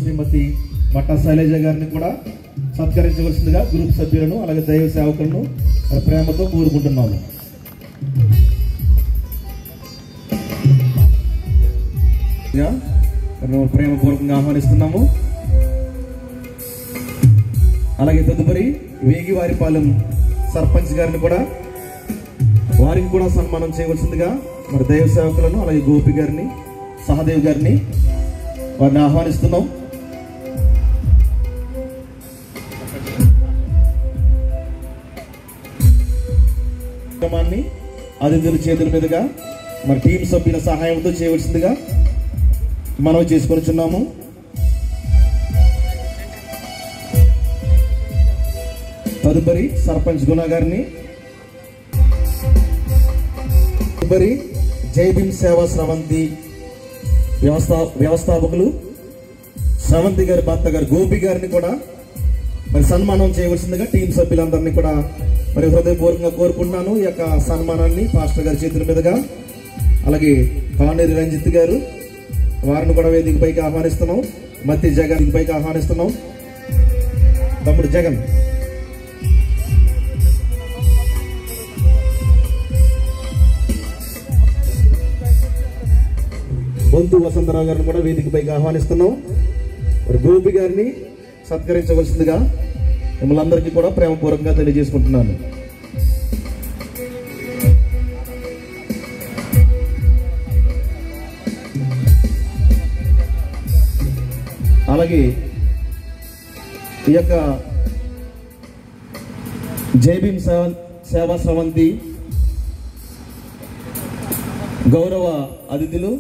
శ్రీమతి మట్టా శైలజ గారిని కూడా సత్కరించవలసిందిగా గ్రూప్ సభ్యులను అలాగే దైవ సేవకులను ప్రేమతో కోరుకుంటున్నాము. ప్రేమపూర్వకంగా ఆహ్వానిస్తున్నాము. అలాగే తదుపరి వేగివారిపాలెం సర్పంచ్ గారిని కూడా వారికి కూడా సన్మానం చేయవలసిందిగా మరి దైవ సేవకులను అలాగే గోపి గారిని సహదేవ్ గారిని వారిని ఆహ్వానిస్తున్నాం. కార్యక్రమాన్ని అతిథుల చేతుల మీదుగా మరి టీం సభ్యుల సహాయంతో చేయవలసిందిగా మనవి చేసుకొనిచున్నాము. తదుపరి సర్పంచ్ గుణ గారిని, తదుపరి జైభీం సేవా స్రవంతి వ్యవస్థాపకులు స్రవంతి గారి భర్త గారు గోపి గారిని కూడా మరి సన్మానం చేయవలసిందిగా టీం సభ్యులందరినీ కూడా మరి హృదయపూర్వకంగా కోరుకుంటున్నాను. ఈ యొక్క సన్మానాన్ని పాస్టర్ గారి చేతుల మీదుగా అలాగే కానేరి రంజిత్ గారు వారిని కూడా వేదికపైకి ఆహ్వానిస్తున్నాం. మత్తి జగన్ పైకి ఆహ్వానిస్తున్నాం. తమ్ముడు జగన్, బొంతు వసంతరావు గారిని కూడా వేదికపైకి ఆహ్వానిస్తున్నాం. మరి గోపి గారిని సత్కరించవలసిందిగా మిమ్మల్ని అందరికీ కూడా ప్రేమపూర్వకంగా తెలియజేసుకుంటున్నాను. అలాగే ఈ యొక్క జైభీం సేవా స్రవంతి గౌరవ అతిథులు